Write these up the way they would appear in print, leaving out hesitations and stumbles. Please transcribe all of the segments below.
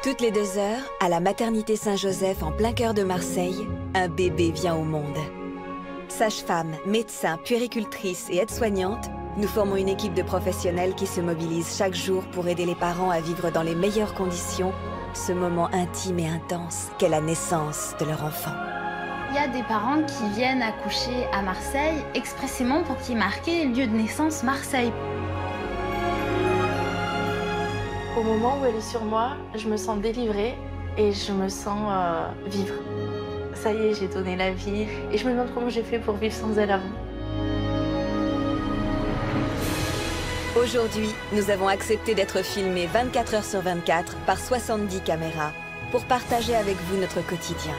Toutes les 2 heures, à la maternité Saint-Joseph en plein cœur de Marseille, un bébé vient au monde. Sages-femmes, médecins, puéricultrices et aides-soignantes, nous formons une équipe de professionnels qui se mobilisent chaque jour pour aider les parents à vivre dans les meilleures conditions ce moment intime et intense qu'est la naissance de leur enfant. Il y a des parents qui viennent accoucher à Marseille expressément pour qu'il y ait marqué lieu de naissance Marseille. Au moment où elle est sur moi, je me sens délivrée et je me sens vivre. Ça y est, j'ai donné la vie et je me demande comment j'ai fait pour vivre sans elle avant. Aujourd'hui, nous avons accepté d'être filmés 24 heures sur 24 par 70 caméras pour partager avec vous notre quotidien.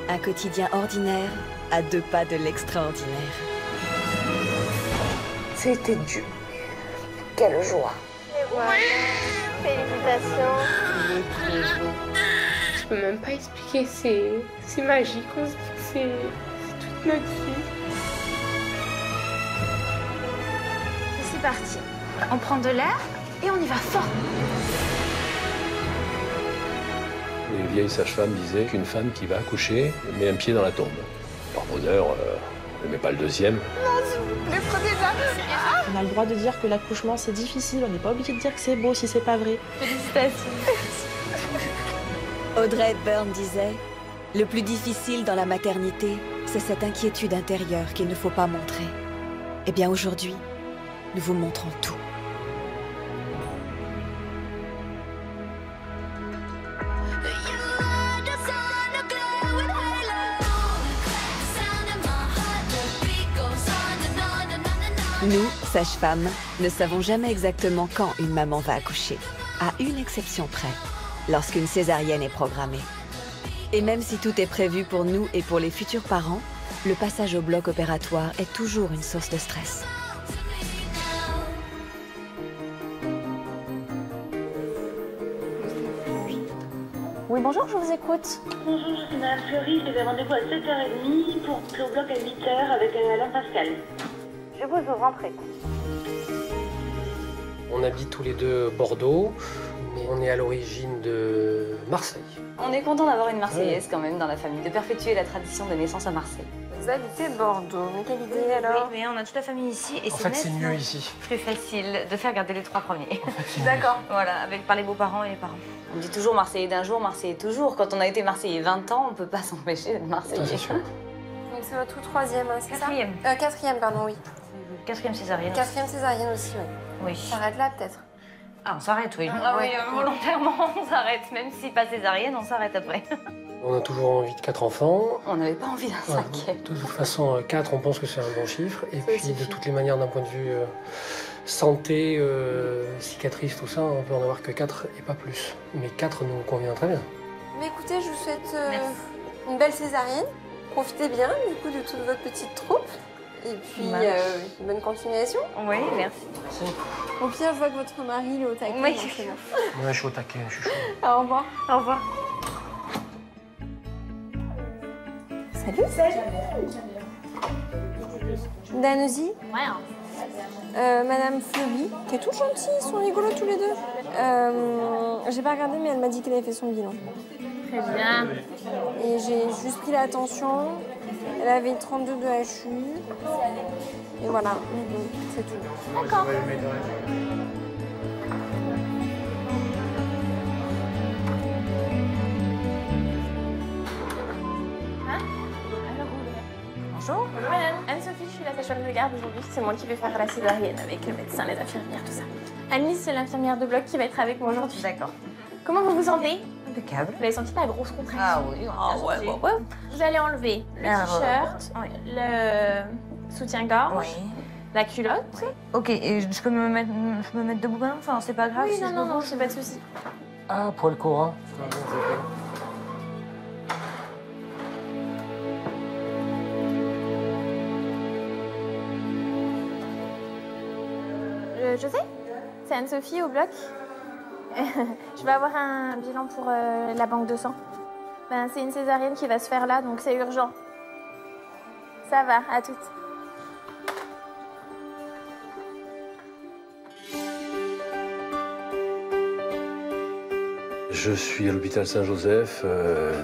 Un quotidien ordinaire à 2 pas de l'extraordinaire. C'était dur. Quelle joie. Et voilà. Félicitations. Je peux même pas expliquer, c'est magique, c'est toute notre vie. Et c'est parti. On prend de l'air et on y va fort. Une vieille sage-femme disait qu'une femme qui va accoucher met un pied dans la tombe. Par bonheur, elle ne met pas le deuxième. Non, s'il vous plaît, prenez-la. On a le droit de dire que l'accouchement c'est difficile, on n'est pas obligé de dire que c'est beau si c'est pas vrai. Félicitations. Audrey Hepburn disait « Le plus difficile dans la maternité, c'est cette inquiétude intérieure qu'il ne faut pas montrer. » Eh bien aujourd'hui, nous vous montrons tout. Nous, sages-femmes, ne savons jamais exactement quand une maman va accoucher, à une exception près, lorsqu'une césarienne est programmée. Et même si tout est prévu pour nous et pour les futurs parents, le passage au bloc opératoire est toujours une source de stress. Oui, bonjour, je vous écoute. Bonjour, je suis Madame Fleury, j'avais rendez-vous à 7h30 pour le bloc à 8h avec Alain Pascal. Je vous ouvre, entrez. On habite tous les deux Bordeaux, mais on est à l'origine de Marseille. On est content d'avoir une Marseillaise quand même dans la famille, de perpétuer la tradition de naissance à Marseille. Vous habitez Bordeaux, mais quelle idée alors? Oui, mais on a toute la famille ici et En fait, c'est mieux ici. Plus facile de faire garder les 3 premiers. D'accord. Voilà, par les beaux-parents et les parents. On dit toujours Marseillais d'un jour, Marseillais toujours. Quand on a été Marseillais 20 ans, on peut pas s'empêcher d'être Marseillais. C'est sûr. Donc c'est votre 3e, hein, c'est ça? 4e. 4e, pardon, oui. 4e césarienne. 4e césarienne aussi, oui. Oui. Ça s'arrête là peut-être? Ah, on s'arrête, oui. Ah, oui, ouais. volontairement, on s'arrête. Même si pas césarienne, on s'arrête après. On a toujours envie de 4 enfants. On n'avait pas envie d'un Voilà. 5e. De toute façon, 4, on pense que c'est un bon chiffre. Et puis, suffit. de toutes les manières, d'un point de vue santé, cicatrices, tout ça, on peut en avoir que 4 et pas plus. Mais 4 nous convient très bien. Mais écoutez, je vous souhaite Merci. une belle césarienne. Profitez bien du coup de toute votre petite troupe. Et puis, bonne continuation. Oui, merci. Au pire, je vois que votre mari il est au taquet. Oui. donc c'est bon. Ouais, je suis au taquet, je suis chaud. Au revoir. Au revoir. Salut. Salut. Danosi. Madame Fleury, qui est toute gentille, ils sont rigolos tous les deux. J'ai pas regardé, mais elle m'a dit qu'elle avait fait son bilan. Très bien. Et j'ai juste pris la tension. Elle avait 32 de HU. Et voilà, c'est tout. D'accord. Bonjour. Bonjour madame. Anne-Sophie, je suis la sage-femme de garde aujourd'hui. C'est moi qui vais faire la césarienne avec le médecin, les infirmières, tout ça. Annie, c'est l'infirmière de bloc qui va être avec moi aujourd'hui. D'accord. Comment vous vous sentez? Impeccable. Vous avez senti la grosse contraction? Ah oui, ouais. Vous allez enlever le t-shirt, le soutien-gorge, la culotte. Ok, et je peux me mettre debout maintenant? Enfin, c'est pas grave Oui, si non, je non, me non, bouge. c'est pas de souci. Ah, poil Cora. José? C'est Anne-Sophie au bloc. Je vais avoir un bilan pour la banque de sang. Ben, c'est une césarienne qui va se faire là, donc c'est urgent. Ça va, à toutes. Je suis à l'hôpital Saint-Joseph,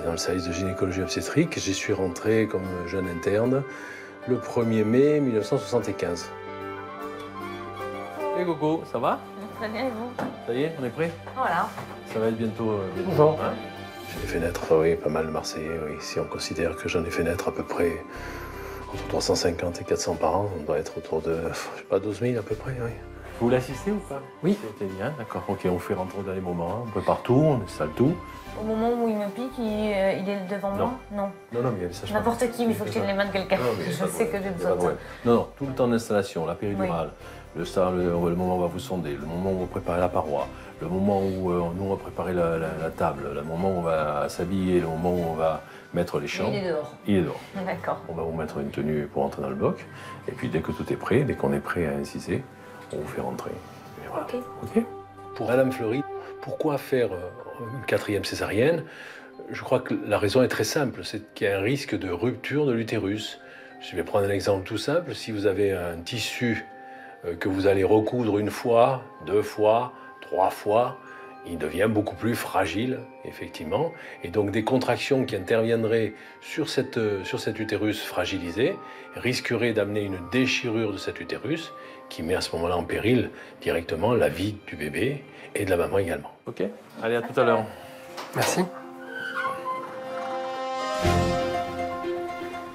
dans le service de gynécologie obstétrique. J'y suis rentré comme jeune interne le 1er mai 1975. Et Coco, ça va? Très bien, et vous? Ça y est, on est prêt? Voilà. Ça va être bientôt. Bonjour. Hein, j'ai fait naître, oui, pas mal de Marseillais. Oui. Si on considère que j'en ai fait naître à peu près entre 350 et 400 par an, on doit être autour de, je sais pas, 12 000 à peu près, oui. Vous l'assistez ou pas? Oui. C'était bien, d'accord. Ok, on fait rentrer dans les moments, un peu partout, on installe tout. Au moment où il me pique, il est devant moi? Non. Non, mais il y a des sages-femmes. N'importe qui, mais il faut que je tienne les mains de quelqu'un. Je sais que j'ai besoin de ça. Non, tout le temps d'installation, la péridurale, le moment où on va vous sonder, le moment où on va préparer la paroi, le moment où nous on va préparer la table, le moment où on va s'habiller, le moment où on va mettre les chambres. Il est dehors. Il est dehors. D'accord. On va vous mettre une tenue pour entrer dans le bloc. Et puis dès que tout est prêt, dès qu'on est prêt à inciser, on vous fait rentrer. Et voilà. Ok. Pour Madame Fleury, pourquoi faire une 4e césarienne? Je crois que la raison est très simple, c'est qu'il y a un risque de rupture de l'utérus. Je vais prendre un exemple tout simple. Si vous avez un tissu que vous allez recoudre 1 fois, 2 fois, 3 fois, il devient beaucoup plus fragile, effectivement. Et donc des contractions qui interviendraient sur cet utérus fragilisé risqueraient d'amener une déchirure de cet utérus qui met à ce moment-là en péril directement la vie du bébé et de la maman également. Ok? Allez, à tout à l'heure. Merci.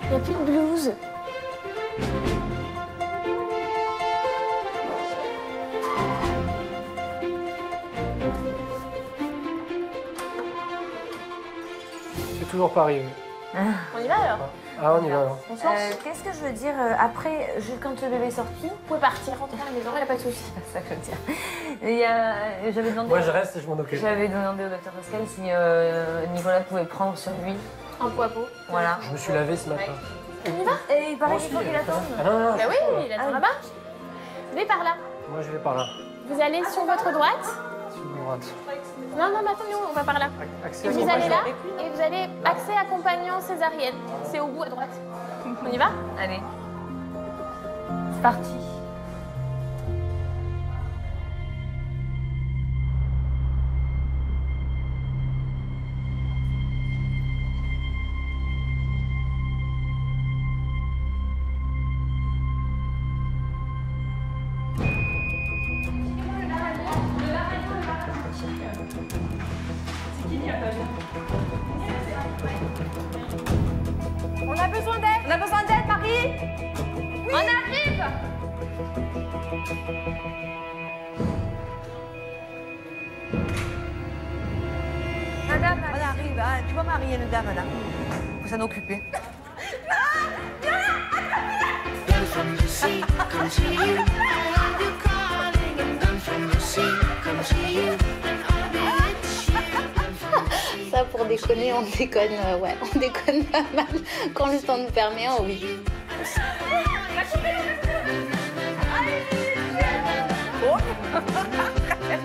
Il n'y a plus de blouse. C'est toujours pareil. On y va alors? Ah, on y va alors. Qu'est-ce que je veux dire après, quand le bébé est sorti? Vous pouvez partir, rentrer à la maison, il n'y a pas de souci. C'est ça que je veux dire. J'avais demandé. Moi, je reste et je m'en occupe. J'avais demandé au docteur Pascal si Nicolas pouvait prendre sur lui. Un pot à pot. Voilà. Je me suis lavé ce matin. On y va? Et il paraît Moi qu'il faut aussi, qu'il attende. Ah non, Bah oui, il attend là-bas. Venez par là. Moi, je vais par là. Vous allez sur votre droite. Sur ma droite. Non, mais attendez, on va par là. Accès Et vous allez accompagnement. là et vous allez accès accompagnant césarienne. C'est au bout à droite. On y va? Allez. C'est parti. On a besoin d'aide. On a besoin d'aide, Marie? On arrive. Madame, on arrive. Hein. Tu vois Marie, il y a une dame là. Faut s'en occuper. Ça, pour déconner, on déconne, ouais, on déconne pas mal. Quand le temps nous permet, oh oui.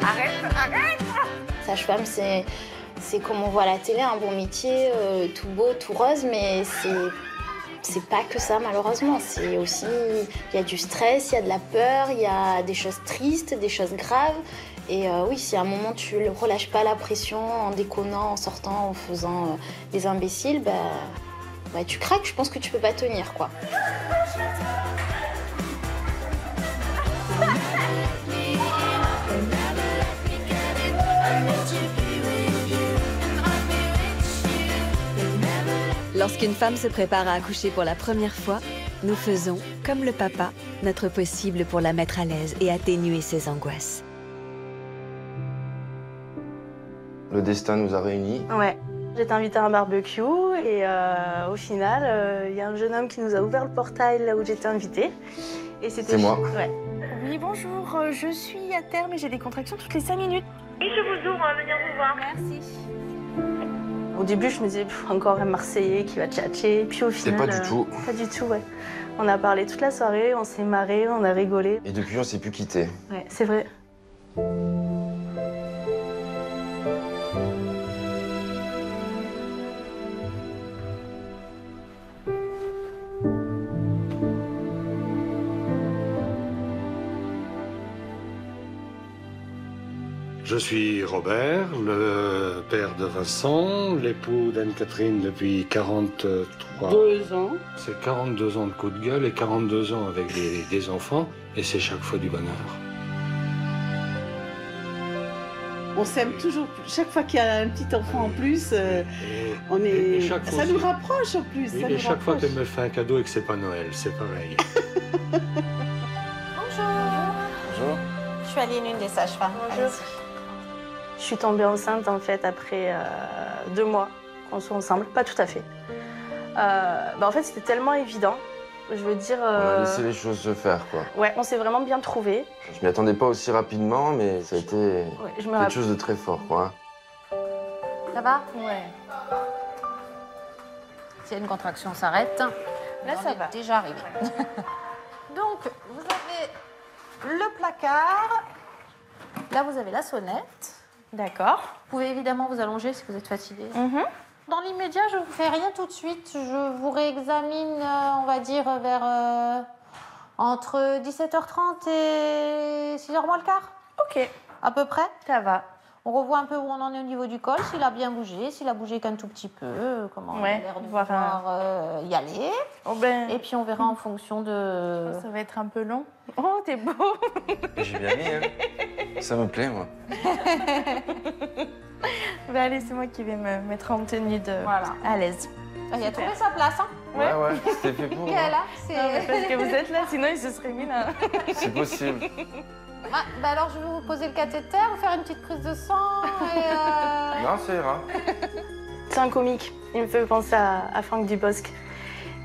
Arrête. Sage-femme, c'est comme on voit à la télé, un bon métier, tout beau, tout rose, mais c'est pas que ça, malheureusement. C'est aussi, il y a du stress, il y a de la peur, il y a des choses tristes, des choses graves. Et oui, si à un moment tu ne relâches pas la pression en déconnant, en sortant, en faisant des imbéciles, bah, tu craques, je pense que tu peux pas tenir, quoi. Lorsqu'une femme se prépare à accoucher pour la première fois, nous faisons, comme le papa, notre possible pour la mettre à l'aise et atténuer ses angoisses. Le destin nous a réunis. Ouais. J'étais invitée à un barbecue et au final, il y a un jeune homme qui nous a ouvert le portail là où j'étais invitée. Et C'est moi. Ouais. Oui, bonjour, je suis à terme et j'ai des contractions toutes les 5 minutes. Et je vous ouvre, venir vous voir. Merci. Au début, je me disais, encore un Marseillais qui va tchatcher. Puis au final. pas du tout. Pas du tout, ouais. On a parlé toute la soirée, on s'est marré, on a rigolé. Et depuis, on s'est plus quitté. Ouais, c'est vrai. Je suis Robert, le père de Vincent, l'époux d'Anne-Catherine depuis 43 ans. C'est 42 ans de coup de gueule et 42 ans avec des enfants, et c'est chaque fois du bonheur. On s'aime toujours, chaque fois qu'il y a un petit enfant en plus, on est... ça nous rapproche en plus. Oui, et chaque fois qu'elle me fait un cadeau et que c'est pas Noël, c'est pareil. Bonjour. Bonjour. Je suis Aline, une des sages-femmes. Bonjour. Je suis tombée enceinte en fait après 2 mois qu'on soit ensemble, pas tout à fait. En fait c'était tellement évident, je veux dire... On a laissé les choses se faire, quoi. Ouais, on s'est vraiment bien trouvés. Je m'y attendais pas aussi rapidement, mais ça a été quelque chose de très fort, quoi. Ça va? Ouais. S'il y a une contraction, on s'arrête. Là ça va. Déjà arrivé. Donc, vous avez le placard. Là, vous avez la sonnette. D'accord. Vous pouvez évidemment vous allonger si vous êtes fatigué. Dans l'immédiat, je ne vous fais rien tout de suite. Je vous réexamine, on va dire, vers entre 17h30 et 6h moins le quart. Ok. À peu près. Ça va. On revoit un peu où on en est au niveau du col, s'il a bien bougé, s'il a bougé qu'un tout petit peu, comment on a l'air de pouvoir y aller. Oh ben... Et puis on verra en fonction de... Ça va être un peu long. Oh, t'es beau. J'ai bien mis, hein. Ça me plaît, moi. Ben allez, c'est moi qui vais me mettre en tenue de... Voilà. À l'aise. Il a trouvé sa place, hein? Ouais, c'était fait pour moi. Parce que vous êtes là, sinon il se serait mis là. C'est possible. Bah alors, je vais vous poser le cathéter, vous faire une petite prise de sang et... Non, ça ira. C'est un comique. Il me fait penser à Franck Dubosc.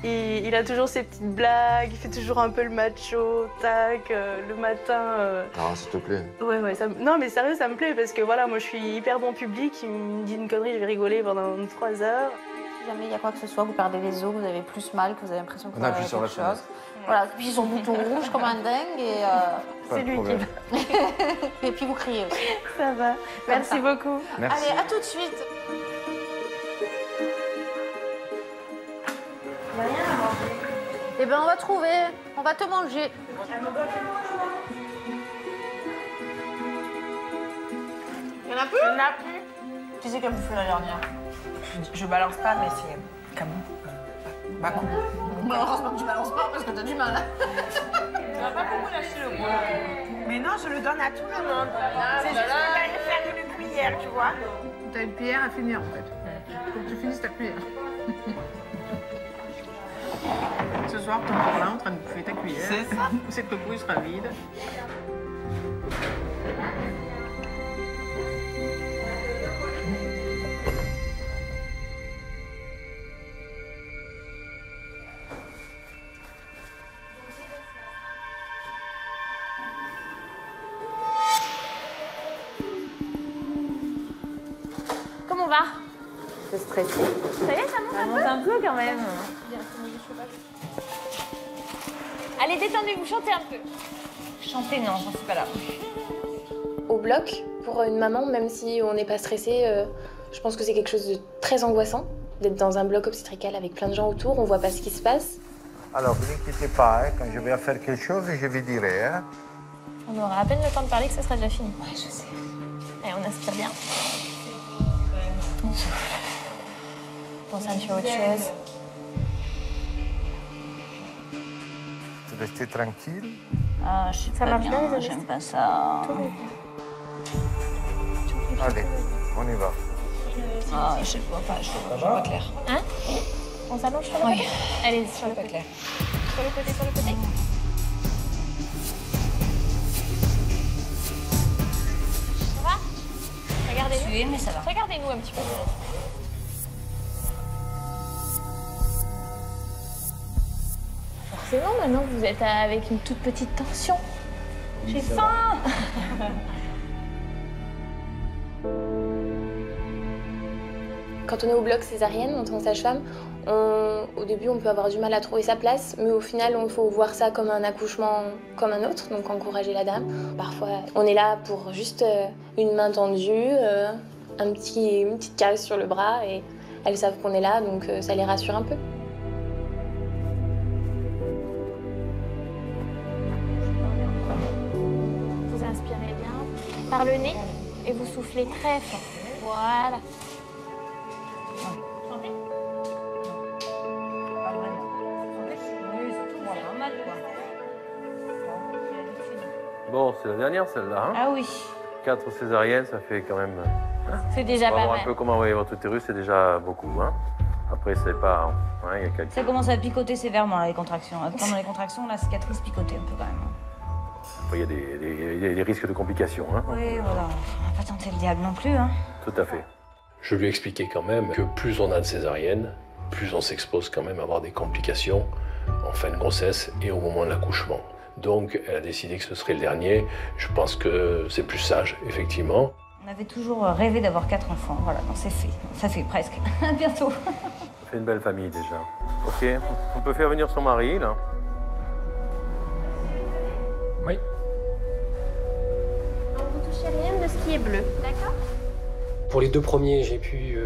Il a toujours ses petites blagues, il fait toujours un peu le macho, tac, le matin... Non, s'il te plaît. Ouais, non mais sérieux, ça me plaît parce que voilà, moi je suis hyper bon public, il me dit une connerie, je vais rigoler pendant 3 heures. Si jamais il y a quoi que ce soit, vous perdez les os, vous avez plus mal, que vous avez l'impression que vous avez sur la quelque chose. Voilà, puis ils ont bouton rouge comme un dingue et... C'est lui qui... Et puis vous criez aussi. Ça va. Merci beaucoup. Merci. Allez, à tout de suite. Il n'y a rien à manger. Eh bien, on va trouver. On va te manger. Il y en a plus? Il n'y en a plus. Tu sais comme vous faites la dernière. Je balance pas, mais c'est comme ma coupe. Mais heureusement que tu balances pas parce que t'as du mal. Tu vas pas beaucoup lâcher le bois. Mais non, je le donne à tout le monde. C'est juste que j'allais faire une cuillère, tu vois. T'as une cuillère à finir en fait. Faut que tu finisses ta cuillère. Ce soir, t'es encore là en train de bouffer ta cuillère. C'est ça. Cette coco, il sera vide. Comment on va? C'est stressé. Ça y est, ça monte un peu quand même. Allez, détendez-vous, chantez un peu. Chanter, non, j'en suis pas là. Au bloc, pour une maman, même si on n'est pas stressé, je pense que c'est quelque chose de très angoissant d'être dans un bloc obstétrical avec plein de gens autour, on voit pas ce qui se passe. Alors, vous n'inquiétez pas, hein, quand je vais faire quelque chose, je vous dirai. Hein. On aura à peine le temps de parler que ça sera déjà fini. Ouais, je sais. Allez, on inspire bien. On souffle. Pense un petit peu à autre chose. Restez tranquille. Ah, je sais Ça pas marche bien, bien, les j'aime pas ça. Allez, on y va. Ah, je vois pas, je vois pas clair. Hein? On s'allonge sur le côté? Allez, sur le côté. clair. Sur le côté, sur le côté. Ça va? Regardez-nous. Tué, mais ça va. Regardez-nous un petit peu. Forcément, maintenant, vous êtes avec une toute petite tension. J'ai faim! Quand on est au bloc césarienne, en tant que sage-femme, au début, on peut avoir du mal à trouver sa place, mais au final, il faut voir ça comme un accouchement comme un autre, donc encourager la dame. Parfois, on est là pour juste une main tendue, une petite caresse sur le bras, et elles savent qu'on est là, donc ça les rassure un peu. Vous inspirez bien par le nez. Et vous soufflez très fort. Voilà. Bon, c'est la dernière celle-là. Hein? Ah oui. 4 césariennes, ça fait quand même... Hein? C'est déjà pas mal. Un peu comment envoyer votre utérus, c'est déjà beaucoup. Hein? Après, c'est pas... Hein, y a quelques... Ça commence à picoter sévèrement, là, les contractions. Pendant les contractions, la cicatrice picotait un peu quand même. Après, il y a des risques de complications. Hein? Oui, voilà. On va pas tenter le diable non plus. Hein? Tout à fait. Je lui ai expliqué quand même que plus on a de césariennes, plus on s'expose quand même à avoir des complications en fin de grossesse et au moment de l'accouchement. Donc, elle a décidé que ce serait le dernier. Je pense que c'est plus sage, effectivement. On avait toujours rêvé d'avoir 4 enfants. Voilà, donc c'est fait. Ça fait presque. À bientôt. Ça fait une belle famille, déjà. OK, on peut faire venir son mari, là. Oui. Vous touchez rien de ce qui est bleu, d'accord? Pour les 2 premiers, j'ai pu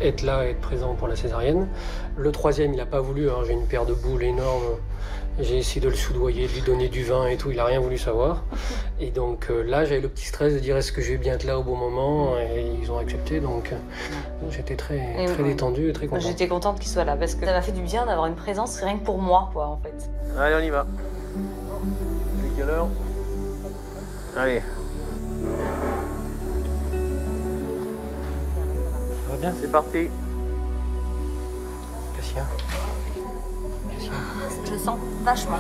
être là, être présent pour la césarienne. Le 3e, il n'a pas voulu. Hein. J'ai une paire de boules énorme. J'ai essayé de le soudoyer, de lui donner du vin et tout. Il n'a rien voulu savoir. Et donc là, j'avais le petit stress de dire est-ce que je vais bien être là au bon moment. Et ils ont accepté. Donc j'étais très détendu et très content. J'étais contente qu'il soit là parce que ça m'a fait du bien d'avoir une présence rien que pour moi, quoi, en fait. Allez, on y va. C'est quelle heure? Allez. Ça va bien? C'est parti. Qu'est-ce qu'il y a? Je sens vachement.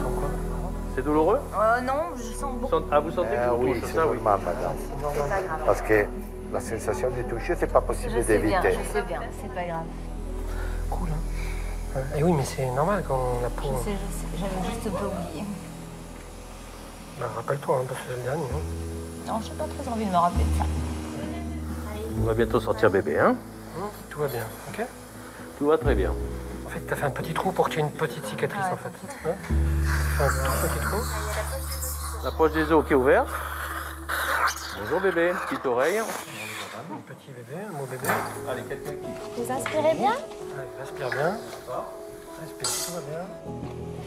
C'est douloureux? Non, je sens beaucoup. Ah, vous sentez que oui, c'est normal, madame. C'est pas grave. Parce que la sensation de toucher, c'est pas possible d'éviter. Je sais bien, c'est pas grave. Cool, hein? Et oui, mais c'est normal quand la peau... Je sais, j'avais juste un peu oublié. Bah, rappelle-toi, hein, parce que c'est le dernier. Hein. Non, j'ai pas très envie de me rappeler de ça. On va bientôt sortir bébé, hein? Tout va bien, ok? Tout va très bien. En fait, t'as fait un petit trou pour que tu aies une petite cicatrice, en fait. Hein? Un tout petit trou. La poche des os qui est ouverte. Bonjour bébé, petite oreille. Un petit bébé, un beau bébé. Allez, quelqu'un qui... Vous inspirez bien? Allez, respire bien. Respire, tout va bien.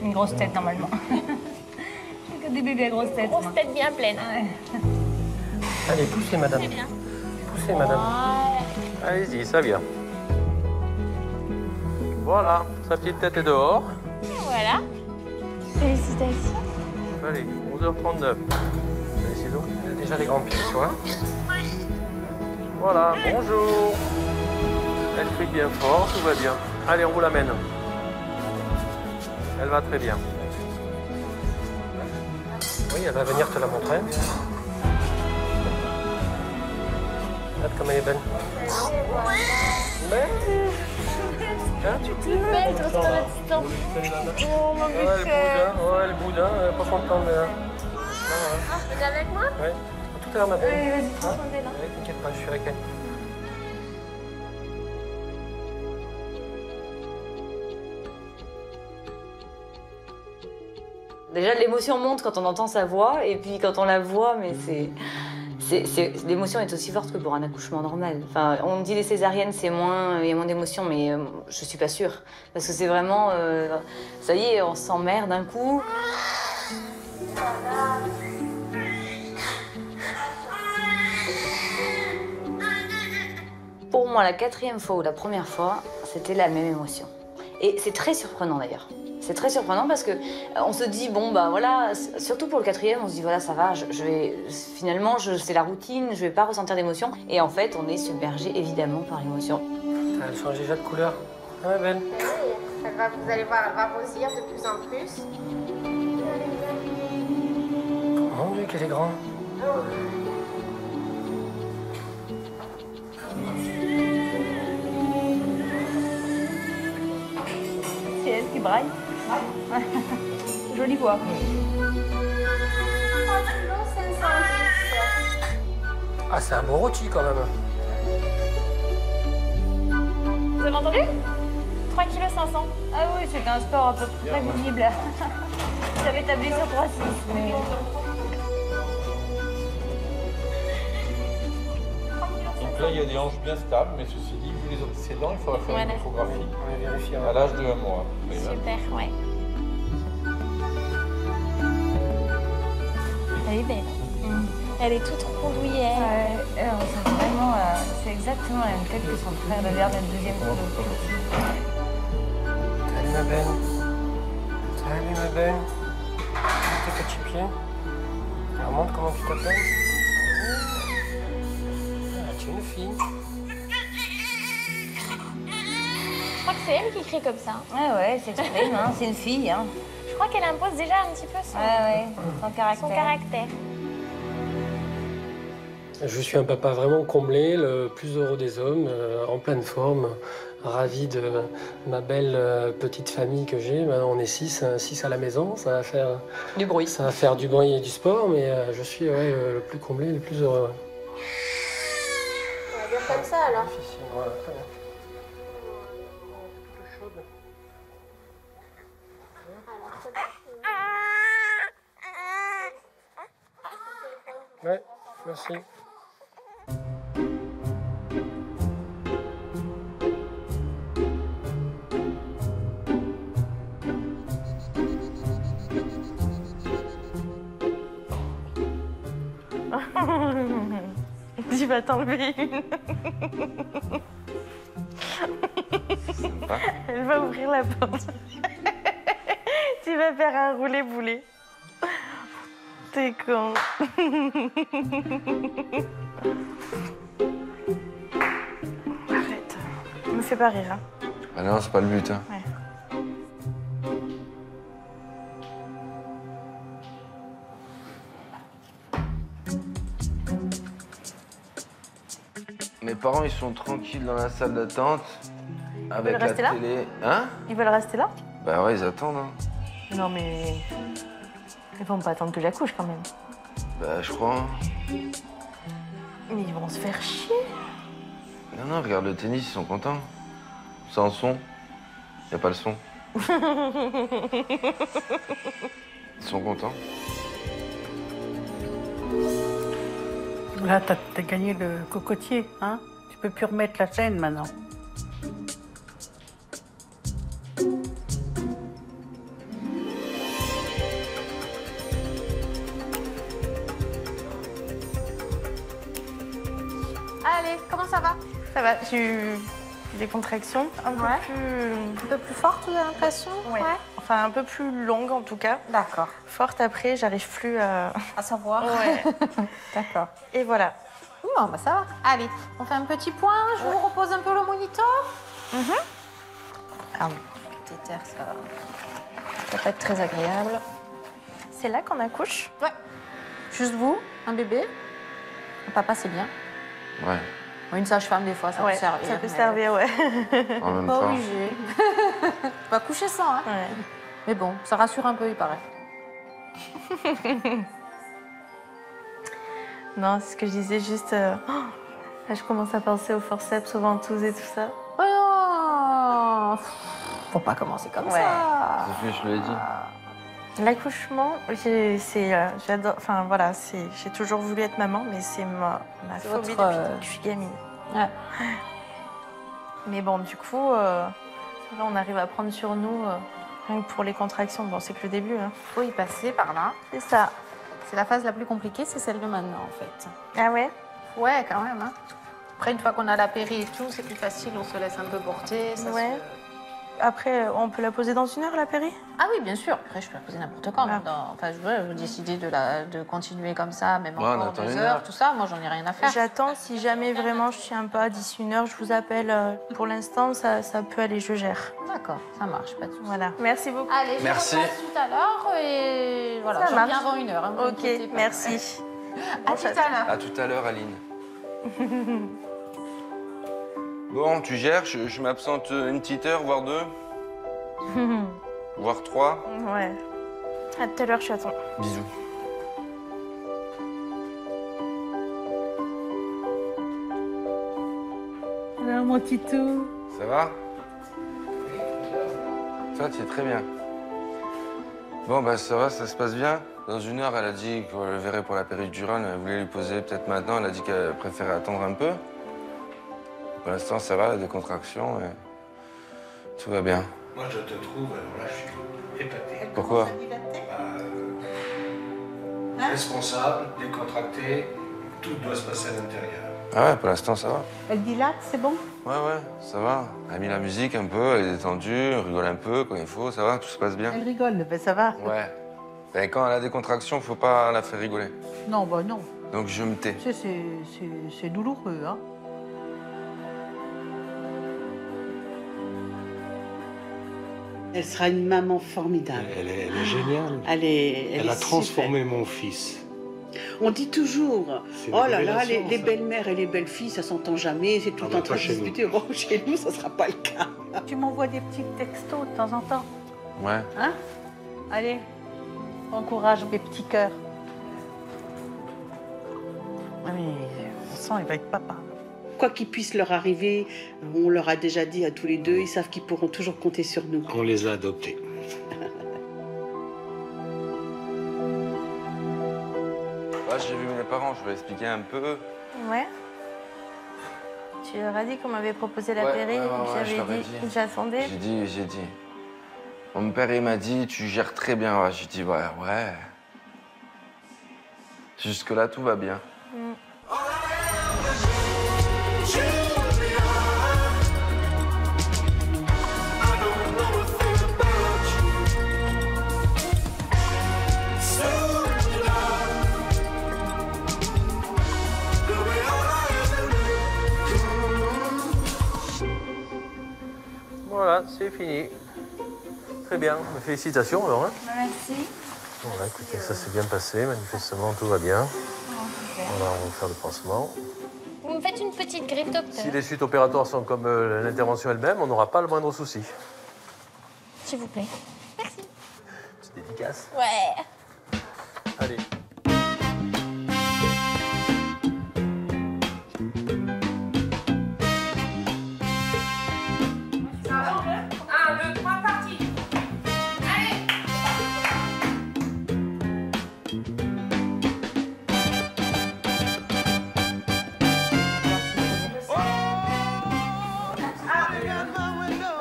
Une grosse tête, normalement. J'ai que des bébés à grosse tête. Grosse tête bien pleine. Ouais. Allez, poussez, madame. C'est bien. Poussez, madame. Allez-y, ça vient. Voilà, sa petite tête est dehors. Voilà. Félicitations. Allez, 11h39. Allez, ciseaux. Elle a déjà les grands pieds, tu vois. Voilà, bonjour. Elle crie bien fort, tout va bien. Allez, on vous l'amène. Elle va très bien. Oui, elle va venir te la montrer. Regarde comme elle est belle. Hein, tu te belle, toi, sur l'assistant. Oh, mon Michel. Le boudin, pas content de... Ah, tu es avec moi? Oui. Tout à l'heure, ma belle. Oui, vas-y, prends ton vélo. Oui, t'inquiète pas, je suis avec elle. Déjà, l'émotion monte quand on entend sa voix, et puis quand on la voit, mais l'émotion est aussi forte que pour un accouchement normal. Enfin, on me dit les césariennes, il y a moins d'émotion, mais je suis pas sûre. Parce que c'est vraiment, ça y est, on s'emmerde d'un coup. Pour moi, la 4e fois ou la première fois, c'était la même émotion. Et c'est très surprenant d'ailleurs. C'est très surprenant parce que on se dit, bon, bah voilà, surtout pour le 4e, on se dit, voilà, ça va, finalement, c'est la routine, je vais pas ressentir d'émotion. Et en fait, on est submergé évidemment par l'émotion. Elle change déjà de couleur. Ah, ouais, belle. Oui, vous allez voir, elle va grossir de plus en plus. Mon Dieu, qu'elle est grande. C'est elle qui braille. Jolie voix. Ah, c'est un bon rôti quand même. Vous avez entendu? 3,5 kg. Ah oui, c'est un sport à peu près visible. J'avais tablé sur 3,6, mais... Donc là, il y a des hanches bien stables, mais ceci dit, vu les antécédents, il faudra faire une échographie à l'âge de 1 mois. Super, ouais. Elle est belle. Elle est toute rondouillée. Ouais, on sent vraiment, c'est exactement la même tête que son frère, le l'air d'être deuxième kilo. Salut ma belle. Salut ma belle. Tes petits pieds. Remonte comment tu t'appelles. Ah, tu es une fille. Je crois que c'est elle qui crie comme ça. Ouais, c'est extrême, hein. C'est une fille. Hein. Je crois qu'elle impose déjà un petit peu son caractère. Je suis un papa vraiment comblé, le plus heureux des hommes, en pleine forme, ravi de ma belle petite famille que j'ai. Maintenant, on est 6 à la maison, ça va faire du bruit. Ça va faire du bruit et du sport, mais je suis le plus comblé, le plus heureux. On va dire comme ça alors. Voilà, très bien. Ouais, merci. Tu vas t'enlever une. Sympa. Elle va ouvrir la porte. Tu vas faire un roulé-boulé. T'es con. Arrête. Me fais pas rire. Hein. Ah non, c'est pas le but. Hein. Ouais. Mes parents, ils sont tranquilles dans la salle d'attente. Avec la rester là télé. Hein? Ils veulent rester là? Bah ouais, ils attendent. Hein. Non mais... Ils vont pas attendre que j'accouche quand même. Bah je crois. Hein. Mais ils vont se faire chier. Non, regarde le tennis, ils sont contents. Sans son. Y a pas le son. Ils sont contents. Là, t'as gagné le cocotier, hein? Tu peux plus remettre la chaîne maintenant. Allez, comment ça va? Ça va, j'ai eu des contractions un peu plus fortes, j'ai l'impression. Ouais. Enfin, un peu plus longues en tout cas. D'accord. Forte après, j'arrive plus à savoir. Ouais. D'accord. Et voilà. Bon, bah ça va. Allez, on fait un petit point. Je vous repose un peu le moniteur. Ah oui. Cathéter, ça va pas être très agréable. C'est là qu'on accouche? Ouais. Juste vous, un bébé. Un papa, c'est bien. Ouais. Une sage-femme, des fois, ça peut servir. Ça peut servir, ouais. En même pas temps. obligé. On va coucher sans, hein. Ouais. Mais bon, ça rassure un peu, il paraît. Non, c'est ce que je disais juste... là, je commence à penser aux forceps, aux ventouses et tout ça. Oh, faut pas commencer comme ça. Sophie, je te l'ai dit. L'accouchement, j'adore... Enfin, voilà, j'ai toujours voulu être maman, mais c'est ma phobie depuis que je suis gamine. Ouais. Mais bon, du coup, là, on arrive à prendre sur nous, rien que pour les contractions. Bon, c'est que le début. Hein. Faut y passer par là. C'est ça. C'est la phase la plus compliquée, c'est celle de maintenant, en fait. Ah ouais? Ouais, quand même. Hein. Après, une fois qu'on a la péri et tout, c'est plus facile, on se laisse un peu porter. Ça ouais. Après, on peut la poser dans 1 heure, la péri? Ah oui, bien sûr. Après, je peux la poser n'importe quand. Enfin, vous décidez de continuer comme ça, même encore 2 heures, tout ça. Moi, j'en ai rien à faire. J'attends. Si jamais vraiment je tiens pas d'ici 1 heure, je vous appelle. Pour l'instant, ça peut aller, je gère. D'accord, ça marche, pas de souci. Voilà. Merci beaucoup. Allez, je repasse tout à l'heure et voilà, je reviens avant 1 heure. Hein, ok, merci. À tout à l'heure. À tout à l'heure, Aline. Bon, tu gères, je m'absente 1 petite heure, voire 2. Voire 3. Ouais. À tout à l'heure, je suis à ton. Bisous. Alors, mon titou. Ça va? Ça, tu es très bien. Bon, bah ça va, ça se passe bien. Dans 1 heure, elle a dit qu'on le verrait pour la péridurale. Elle voulait lui poser peut-être maintenant. Elle a dit qu'elle préférait attendre un peu. Pour l'instant, ça va, elle a des contractions et tout va bien. Moi, je te trouve, alors là, je suis épaté. Pourquoi? responsable, décontracté, tout doit se passer à l'intérieur. Ah ouais, pour l'instant, ça va. Elle dilate, c'est bon? Ouais, ça va. Elle a mis la musique un peu, elle est détendue, elle rigole un peu quand il faut, ça va, tout se passe bien. Elle rigole, ben ça va. Ouais. Et quand elle a des contractions, faut pas la faire rigoler. Non, bah non. Donc je me tais. C'est douloureux, hein. Elle sera une maman formidable. Elle est géniale. Elle a est transformé super. mon fils. On dit toujours, une oh là là, révélation, les ça. belles-mères et les belles-filles, ça s'entend jamais, c'est tout Ah, en train de pas chez discuter. Bon, chez nous, ça sera pas le cas. Tu m'envoies des petits textos de temps en temps, Ouais. hein? Allez, encourage mes petits cœurs. Ah mais, on sent, il va être papa. Quoi qu'il puisse leur arriver, on leur a déjà dit à tous les deux, ils savent qu'ils pourront toujours compter sur nous. On les a adoptés. Là, j'ai vu mes parents, je vais expliquer un peu. Ouais. Tu leur as dit qu'on m'avait proposé la Ouais, péri, ouais, que je leur ai j'avais dit. dit que j'attendais. J'ai dit. Mon père, il m'a dit, tu gères très bien. Ouais, j'ai dit, ouais. Jusque-là, tout va bien. Voilà, c'est fini. Très bien, félicitations alors. Hein. Merci. Voilà, écoutez, ça s'est bien passé, manifestement tout va bien. Voilà, on va faire le pansement. Vous me faites une petite griffe, docteur? Si les suites opératoires sont comme l'intervention elle-même, on n'aura pas le moindre souci. S'il vous plaît. Merci. Petite dédicace. Ouais. Allez.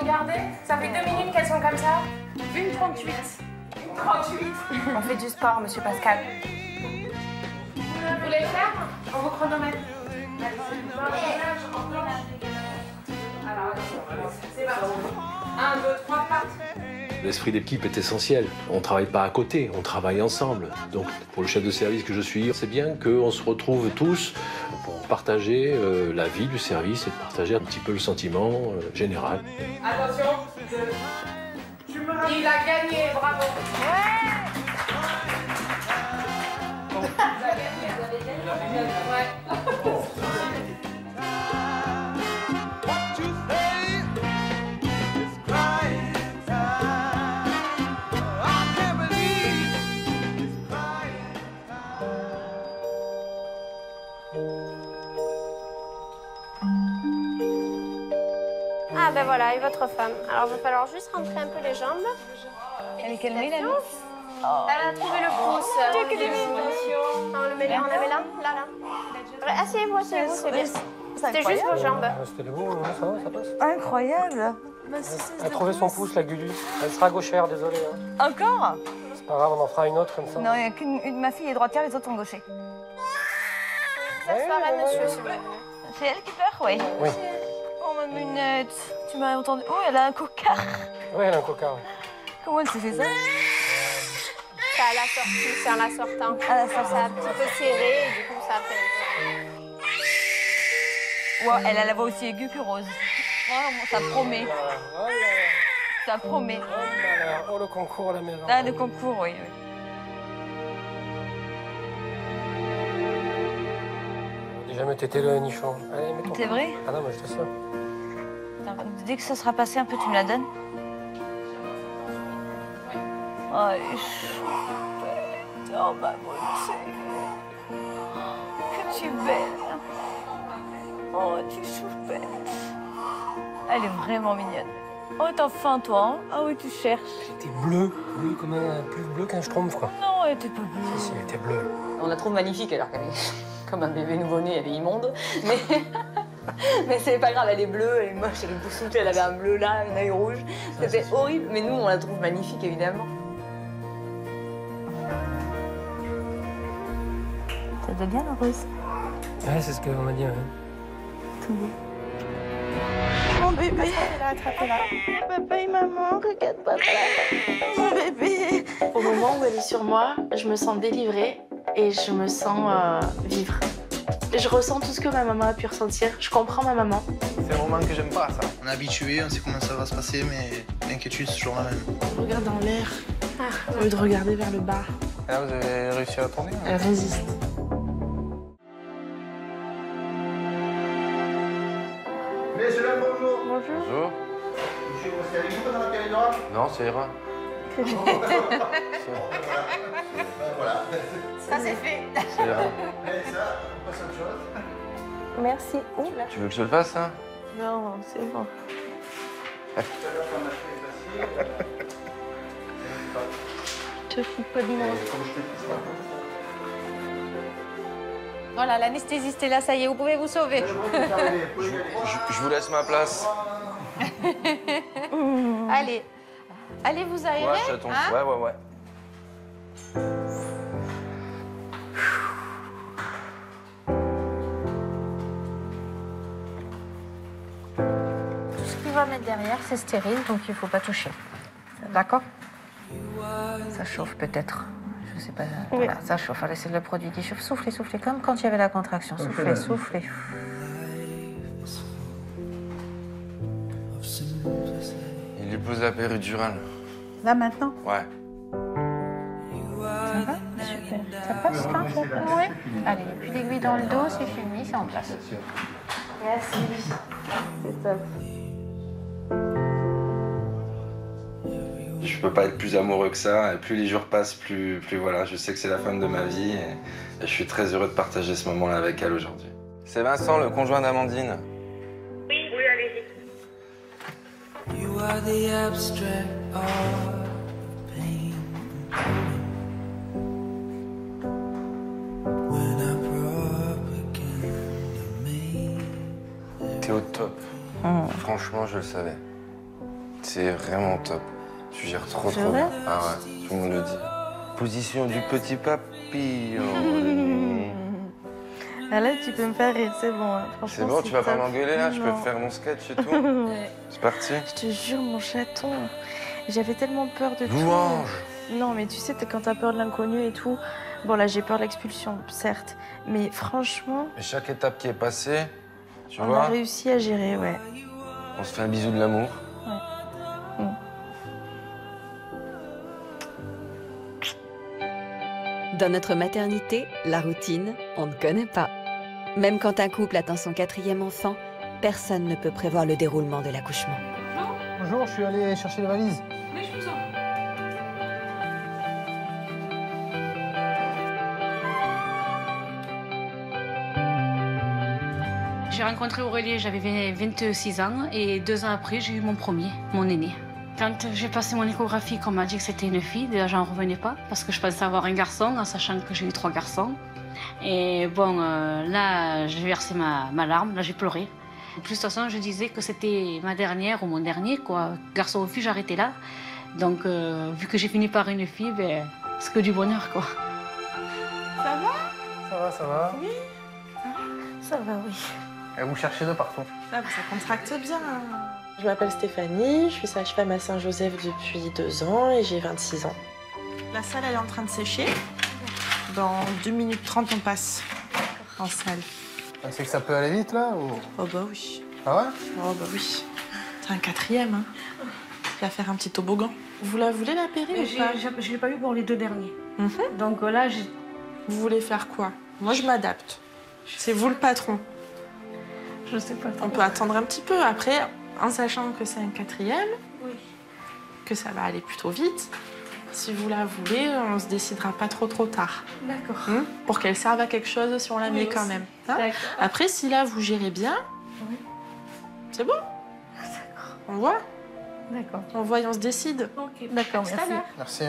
Regardez, ça fait 2 minutes qu'elles sont comme ça. 1:38. 1:38. On fait du sport, monsieur Pascal. Vous voulez le faire? On vous chronomètre. Alors, c'est parti. 1, 2, 3, parti. L'esprit d'équipe est essentiel. On ne travaille pas à côté, on travaille ensemble. Donc, pour le chef de service que je suis, c'est bien qu'on se retrouve tous pour partager la vie du service et partager un petit peu le sentiment général. Attention. Il a gagné, bravo. Ouais. Il a gagné. Ouais. Ah ben voilà, et votre femme. Alors il va falloir juste rentrer un peu les jambes. Elle est calmée, la Elle a trouvé le pouce. On le met là, là. Asseyez-vous, c'est bien. C'était juste vos jambes. C'était beau, ça va, ça passe. Incroyable. Elle a trouvé son pouce, la Gulu. Elle sera gauchère, désolé. Hein. Encore? C'est pas grave, on en fera une autre comme ça. Non, il n'y a qu'une. Ma fille est droitière, les autres sont gauchers. S'asseoir à monsieur, s'il vous plaît. C'est elle qui pleure? Oui. Oui. Oh, ma munette. Tu m'as entendu? Oh, elle a un cocard. Oui, elle a un cocard. Comment elle s'est fait ça? C'est à la sortie, c'est en la sortant. À la sortie. Ça a un petit peu serré et du coup ça a fait Ouais, elle a la voix aussi aiguë que Rose. Oh, ça promet. Ça promet. Oh, le concours à la maison. Ah, le concours, oui. Déjà me téter le nichon. Allez, mets-toi. C'est vrai? Ah non, mais je t'assure. Dès que ça sera passé un peu, tu me la donnes? Oh, elle est chouette. Oh, ma beauté. Que tu es belle. Oh, tu es choupette. Elle est vraiment mignonne. Oh, t'as faim, toi, hein? Ah oui, tu cherches. Elle était bleue, comme plus bleu qu'un schtroumpf, quoi. Non, elle était pas bleue. Si, elle était bleue. On la trouve magnifique alors qu'elle est comme un bébé nouveau-né, elle est immonde. Mais c'est pas grave, elle est bleue, elle est moche, elle est boussoutée, elle avait un bleu là, un œil rouge. C'était horrible, mais nous on la trouve magnifique évidemment. bien heureuse. Ouais, c'est ce qu'on m'a dit, ouais. Tout beau. Mon bébé. Attrapez-la. Papa et maman, regarde papa. Mon bébé. Au moment où elle est sur moi, je me sens délivrée et je me sens vivre. Je ressens tout ce que ma maman a pu ressentir. Je comprends ma maman. C'est un moment que j'aime pas, ça. On est habitué, on sait comment ça va se passer, mais l'inquiétude, c'est toujours la même. Je regarde dans l'air, au lieu de regarder vers le bas. Et là, vous avez réussi à tourner? Elle résiste. Messieurs, bonjour. Bonjour. Monsieur, vous restez avec vous dans la péridurale? Non, ça ira. Voilà. Ça, c'est fait. Ça ira. Allez, ça, on passe à autre chose. Merci. Oula. Tu veux que je le fasse, ça? Non, c'est bon. Je te fous pas de moi. Voilà, l'anesthésiste est là, ça y est, vous pouvez vous sauver. Je vous laisse ma place. Allez. Allez vous aérer. Ouais, chaton. Ouais. Tout ce qu'il va mettre derrière, c'est stérile, donc il ne faut pas toucher. D'accord? Ça chauffe peut-être. Je sais pas. Oui. Voilà, ça chauffe. Allez, c'est le produit qui chauffe. Soufflez, soufflez, comme quand il y avait la contraction. Soufflez, soufflez. Il lui pose la péridurale. Là, maintenant? Ouais. Ça va? Super. Ça passe, là? Oui. Allez, et puis l'aiguille dans le dos, c'est fini, c'est en place. Merci. C'est top. Je peux pas être plus amoureux que ça. Et plus les jours passent, plus voilà. Je sais que c'est la femme de ma vie. Et je suis très heureux de partager ce moment-là avec elle aujourd'hui. C'est Vincent, le conjoint d'Amandine. Oui, allez-y. You are the abstract art of pain. When I propaganda made. T'es au top. Franchement, je le savais. C'est vraiment top. Tu gères trop C'est bien. vrai? Ah ouais, tout le monde le dit. Position du petit papillon. Ah là, tu peux me faire rire, c'est bon. Hein. C'est bon, tu vas pas m'engueuler là? Je peux faire mon sketch et tout. Ouais. C'est parti. Je te jure, mon chaton, j'avais tellement peur de tout. Louange. Non, mais tu sais, quand t'as peur de l'inconnu et tout, bon là, j'ai peur de l'expulsion, certes. Mais franchement, Et chaque étape qui est passée, tu on vois, a réussi à gérer, ouais. on se fait un bisou de l'amour. Dans notre maternité, la routine, on ne connaît pas. Même quand un couple attend son 4e enfant, personne ne peut prévoir le déroulement de l'accouchement. Bonjour, je suis allé chercher les valises. Oui, je vous en. J'ai rencontré Aurélie, j'avais 26 ans et 2 ans après, j'ai eu mon premier, mon aîné. Quand j'ai passé mon échographie, qu'on m'a dit que c'était une fille, déjà j'en revenais pas parce que je pensais avoir un garçon en sachant que j'ai eu 3 garçons. Et bon, là, j'ai versé ma larme, là j'ai pleuré. De toute façon, je disais que c'était ma dernière ou mon dernier, quoi. Garçon ou fille, j'arrêtais là. Donc, vu que j'ai fini par une fille, ben, c'est que du bonheur, quoi. Ça va? Ça va, ça va. Oui. Ça va, oui. Et vous cherchez de partout. Ça contracte bien. Je m'appelle Stéphanie, je suis sage-femme à Saint-Joseph depuis 2 ans et j'ai 26 ans. La salle, elle est en train de sécher. Dans 2 minutes 30, on passe en salle. C'est que ça peut aller vite, là ou... Oh bah oui. Ah ouais? Oh bah oui. C'est un 4e, hein. Tu vas faire un petit toboggan. Vous la voulez, la péri, ou pas? Je l'ai pas eu pour les 2 derniers. Donc là, j'ai... Vous voulez faire quoi? Moi, je m'adapte. C'est vous le patron. Je sais pas trop. On peut attendre un petit peu. Après, en sachant que c'est un 4e, que ça va aller plutôt vite, si vous la voulez, on se décidera pas trop tard. D'accord. Pour qu'elle serve à quelque chose si on la met quand même. Hein? Après, si là, vous gérez bien, c'est bon. D'accord. On voit? D'accord. On voit et on se décide. Ok. D'accord, merci. Merci.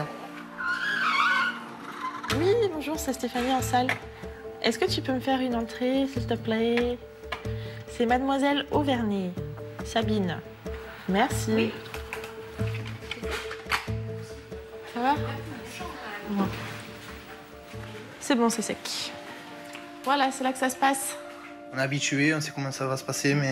Oui, bonjour, c'est Stéphanie en salle. Est-ce que tu peux me faire une entrée, s'il te plaît? C'est Mademoiselle Auvergne, Sabine. Merci. Oui. Ça va? Bon. C'est bon, c'est sec. Voilà, c'est là que ça se passe. On est habitué, on sait comment ça va se passer, mais